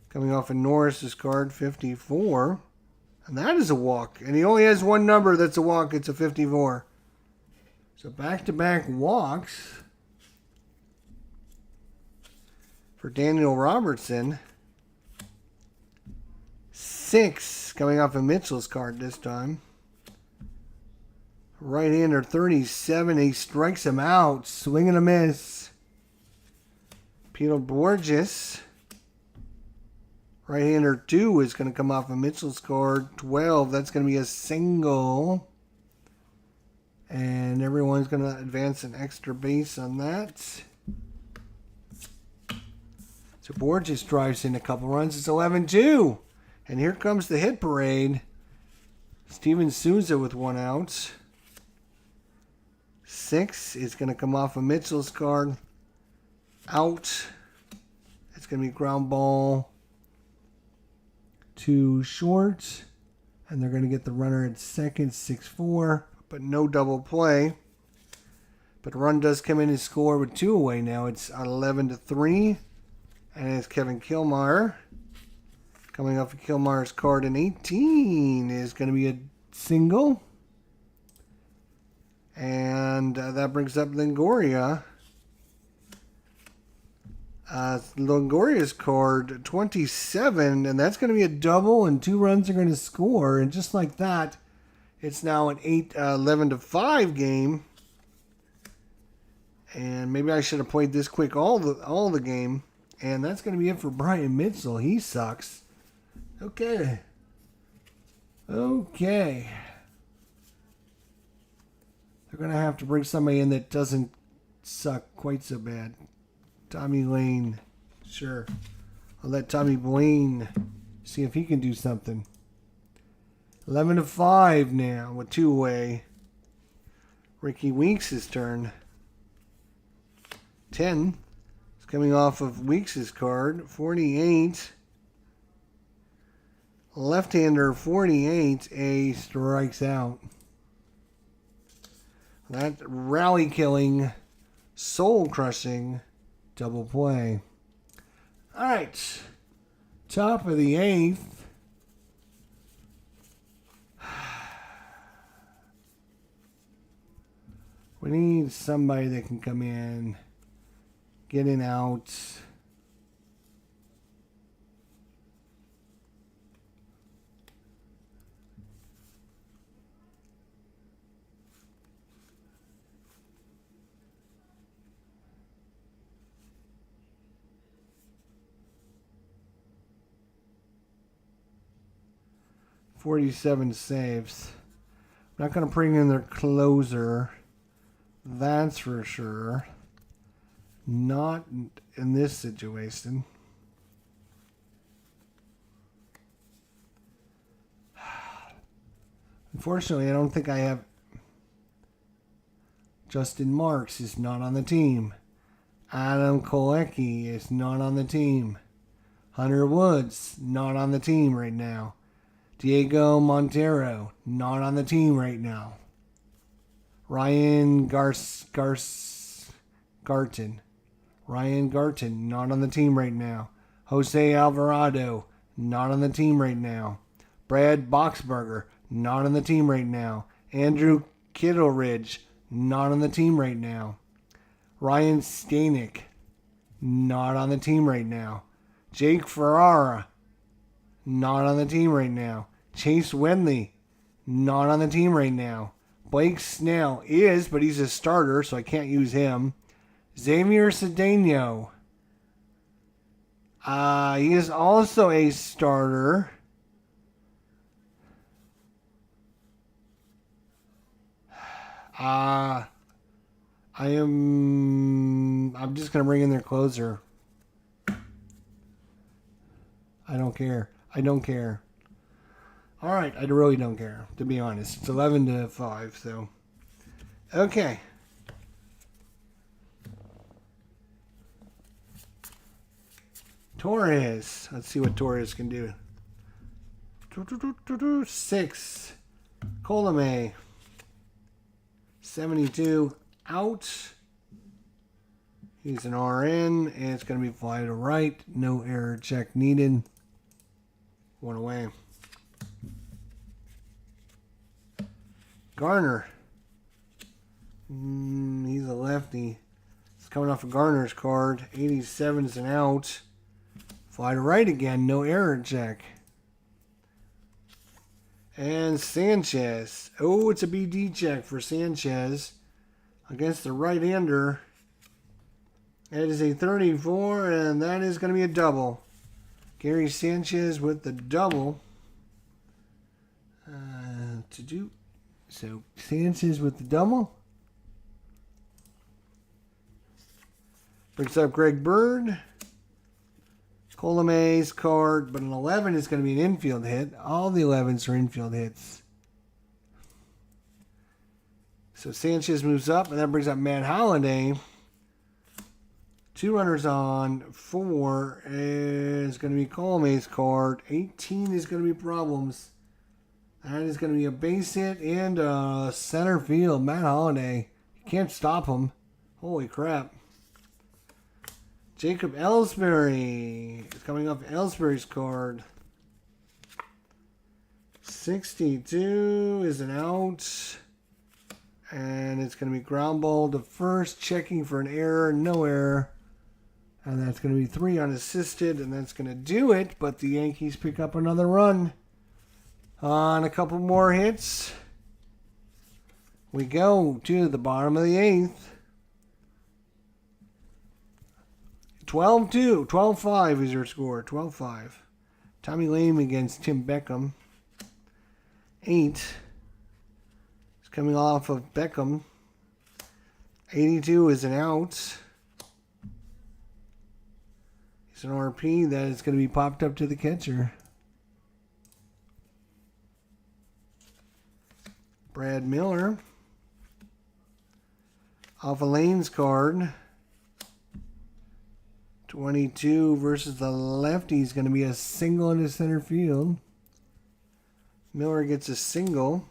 coming off of Norris's card, 54. And that is a walk. And he only has one number that's a walk. It's a 54. So back-to-back walks for Daniel Robertson. 6 coming off of Mitchell's card this time. Right-hander 37. He strikes him out. Swing and a miss. Peter Borges. Right-hander 2 is going to come off of Mitchell's card. 12. That's going to be a single. And everyone's going to advance an extra base on that. So Borges drives in a couple runs. It's 11-2. And here comes the hit parade. Steven Souza with 1 out. 6 is going to come off of Mitchell's card. Out. It's going to be ground ball to short. And they're going to get the runner at second, 6-4. But no double play. But the run does come in and score with 2 away now. It's 11-3. And it's Kevin Killmeyer. Coming off of Killmeyer's card in 18 is going to be a single. And that brings up Longoria. Longoria's card 27, and that's going to be a double, and 2 runs are going to score. And just like that, it's now an 11-5 game. And maybe I should have played this quick all the game. And that's going to be it for Brian Mitchell. He sucks. Okay. They're going to have to bring somebody in that doesn't suck quite so bad. Tommy Lane. Sure. I'll let Tommy Blaine see if he can do something. 11-5 now with 2 away. Ricky Weeks' turn. 10 is coming off of Weeks' card. 48. Left-hander 48, a strikes out. That rally-killing, soul-crushing double play. All right, top of the 8th. We need somebody that can come in, get in out. .47 saves. I'm not going to bring in their closer. That's for sure. Not in this situation. Unfortunately, I don't think I have. Justin Marks is not on the team. Adam Kolecki is not on the team. Hunter Woods, not on the team right now. Diego Montero, not on the team right now. Ryan Garton. Ryan Garton, not on the team right now. Jose Alvarado, not on the team right now. Brad Boxberger, not on the team right now. Andrew Kittleridge, not on the team right now. Ryan Stanek, not on the team right now. Jake Ferrara, not on the team right now. Chase Wenley, not on the team right now. Blake Snell is, but he's a starter, so I can't use him. Xavier Cedeno. He is also a starter. I'm just going to bring in their closer. I don't care. All right, I really don't care, to be honest. It's 11-5, so. Okay. Torres. Let's see what Torres can do. 6. Colome. 72 out. He's an RN, and it's going to be fly to right. No error check needed. 1 away. Garner. He's a lefty. It's coming off of Garner's card. 87 is an out. Fly to right again. No error check. And Sanchez. Oh, it's a BD check for Sanchez against the right-hander. That is a 34, and that is going to be a double. Gary Sanchez with the double. So Sanchez with the double. Brings up Greg Bird. Colome's card, but an 11 is going to be an infield hit. All the 11s are infield hits. So Sanchez moves up, and that brings up Matt Holliday. 2 runners on. 4 is going to be Colome's card. 18 is going to be problems. That is going to be a base hit and center field. Matt Holliday. You can't stop him. Holy crap. Jacob Ellsbury is coming off Ellsbury's card. 62 is an out. And it's going to be ground ball to first. Checking for an error. No error. And that's going to be 3 unassisted. And that's going to do it. But the Yankees pick up another run. On a couple more hits. We go to the bottom of the 8th. 12-2. 12-5 is your score. 12-5. Tommy Lamb against Tim Beckham. 8 is coming off of Beckham. 82 is an out. It's an RP that is going to be popped up to the catcher. Brad Miller. Off of Lane's card. 22 versus the lefty is going to be a single into center field. Miller gets a single.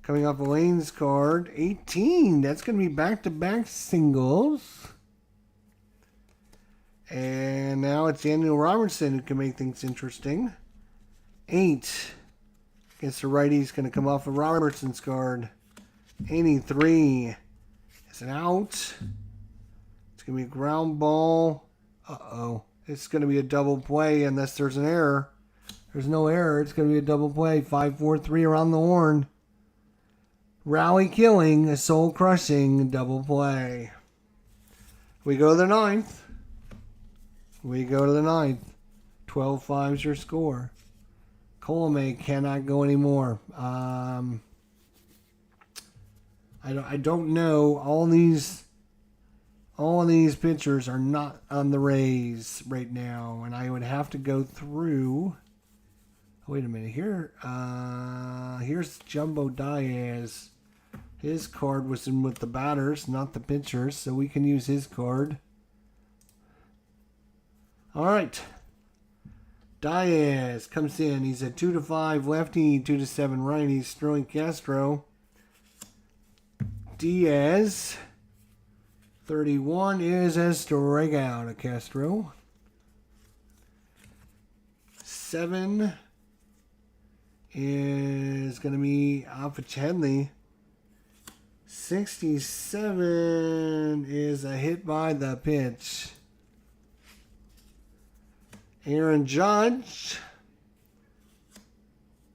Coming off Lane's card, 18. That's going to be back-to-back singles. And now it's Daniel Robertson who can make things interesting. 8. Against the righty, he's going to come off of Robertson's card. 83. It's an out. It's going to be a ground ball. Uh-oh. It's going to be a double play unless there's an error. There's no error. It's going to be a double play. 5-4-3 around the horn. Rally killing, a soul crushing double play. We go to the 9th. 12-5 is your score. Colome cannot go anymore. I don't know. All these pitchers are not on the Rays right now, and I would have to go through. Wait a minute. Here's Jumbo Diaz. His card was in with the batters, not the pitchers, so we can use his card. All right. Diaz comes in. He's a 2-5 lefty, 2-7 righty. Sterling Castro. Diaz, 31 is a strikeout of Castro. 7 is going to be Alpha Chadley. 67 is a hit by the pitch. Aaron Judge.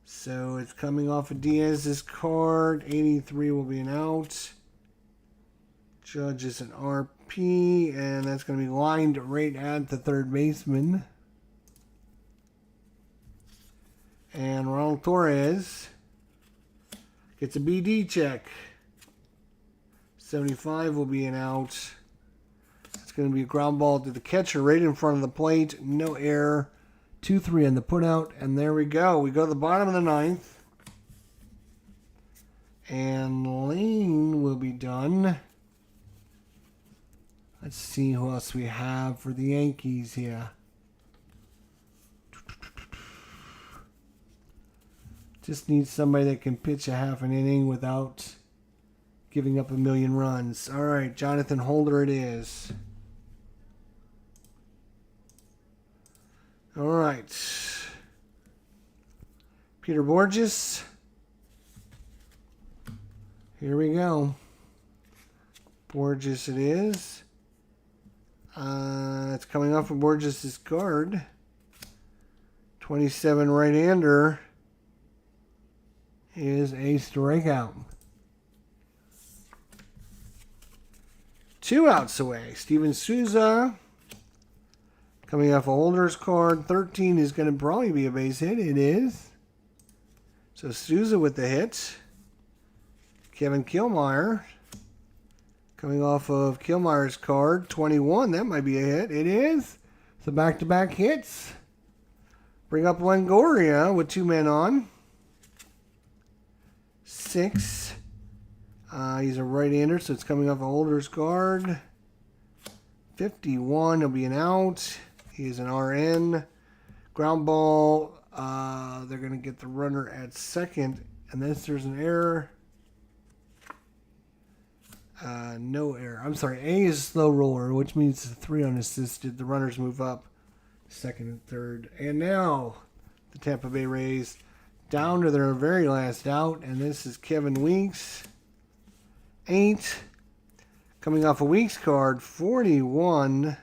So it's coming off of Diaz's card. 83 will be an out. Judge is an RP, and that's going to be lined right at the third baseman. And Ronald Torres gets a BD check. 75 will be an out. It's going to be a ground ball to the catcher right in front of the plate. No error. 2-3 on the putout, and there we go. We go to the bottom of the 9th. And Lane will be done. Let's see who else we have for the Yankees here. Just need somebody that can pitch a half an inning without giving up a million runs. All right, Jonathan Holder it is. All right. Peter Borges. Here we go. Borges it is. It's coming off of Borges' card. 27 right-hander is a strikeout. 2 outs away. Steven Souza coming off a Holder's card. 13 is going to probably be a base hit. It is. So Souza with the hit. Kevin Killmeyer coming off of Killmeyer's card. 21, that might be a hit. It is. So back-to-back hits. Bring up Longoria with 2 men on. 6. He's a right-hander, so it's coming off a Holder's card. 51, he'll be an out. He is an RN. Ground ball, they're going to get the runner at second. Unless there's an error. No error. I'm sorry, A is slow roller, which means 3 unassisted. The runners move up second and third. And now the Tampa Bay Rays down to their very last out. And this is Kevin Weeks. 8. Coming off a Weeks card, 41.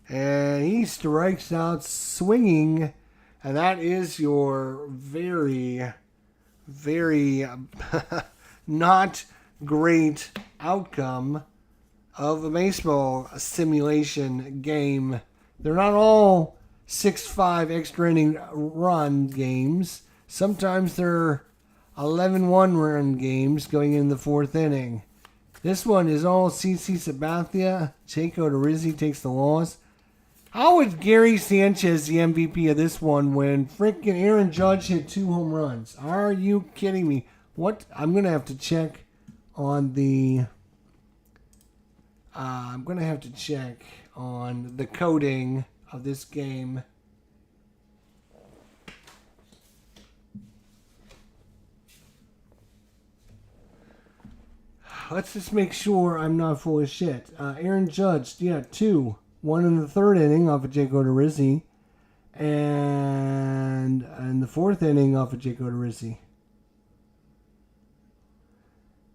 And he strikes out swinging. And that is your very, very not great outcome of a baseball simulation game. They're not all 6-5 extra inning run games. Sometimes they're 11-1 run games going in the 4th inning. This one is all CC Sabathia. Jake Odorizzi takes the loss. How is Gary Sanchez the MVP of this one when freaking Aaron Judge hit 2 home runs? Are you kidding me? What? I'm going to have to check on the... I'm going to have to check on the coding of this game. Let's just make sure I'm not full of shit. Aaron Judge, 2. 1 in the 3rd inning off of Jake Odorizzi. And in the 4th inning off of Jake Odorizzi.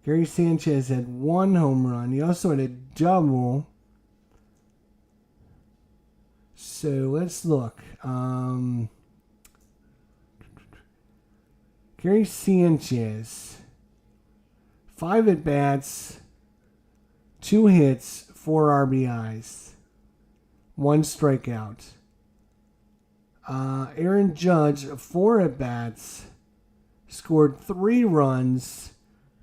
Gary Sanchez had 1 home run. He also had a double. So let's look. Gary Sanchez, 5 at-bats, 2 hits, 4 RBIs, 1 strikeout. Aaron Judge, 4 at-bats, scored 3 runs,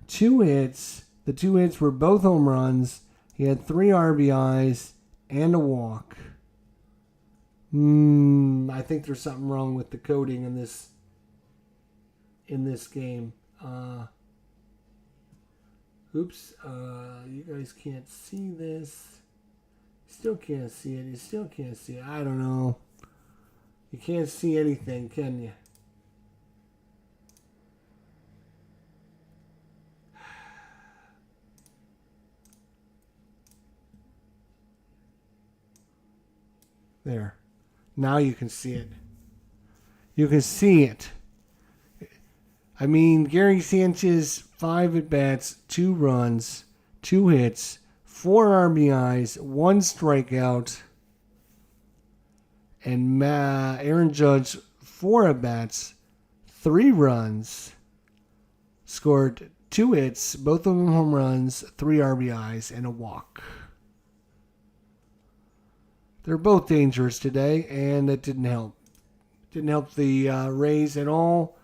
2 hits. The 2 hits were both home runs. He had 3 RBIs and a walk. I think there's something wrong with the coding in this game. Oops. You guys can't see this. Still can't see it. You still can't see it. I don't know. You can't see anything, can you? There. Now you can see it. You can see it. I mean, Gary Sanchez, 5 at-bats, 2 runs, 2 hits, 4 RBIs, 1 strikeout. And Aaron Judge, 4 at-bats, 3 runs, scored 2 hits, both of them home runs, 3 RBIs, and a walk. They're both dangerous today, and it didn't help. Didn't help the Rays at all.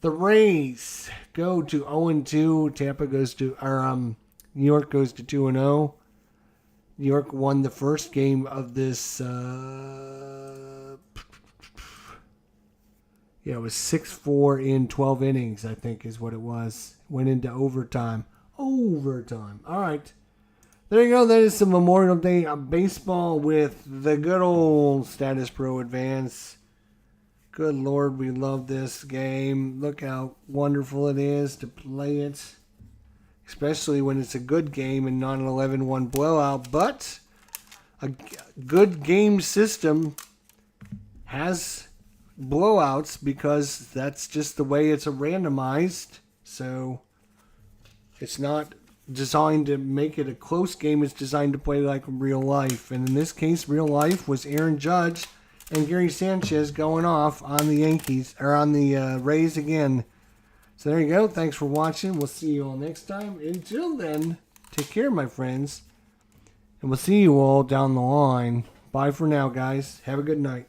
The Rays go to 0-2. Tampa goes to, New York goes to 2-0. New York won the first game of this. It was 6-4 in 12 innings, I think is what it was. Went into overtime. All right. There you go. That is some Memorial Day baseball with the good old Status Pro Advance Good Lord, we love this game. Look how wonderful it is to play it. Especially when it's a good game and not an 11-1 blowout. But a good game system has blowouts because that's just the way it's randomized. So it's not designed to make it a close game. It's designed to play like real life. And in this case, real life was Aaron Judge and Gary Sanchez going off on the Yankees, or on the Rays again. So there you go. Thanks for watching. We'll see you all next time. Until then, take care, my friends. And we'll see you all down the line. Bye for now, guys. Have a good night.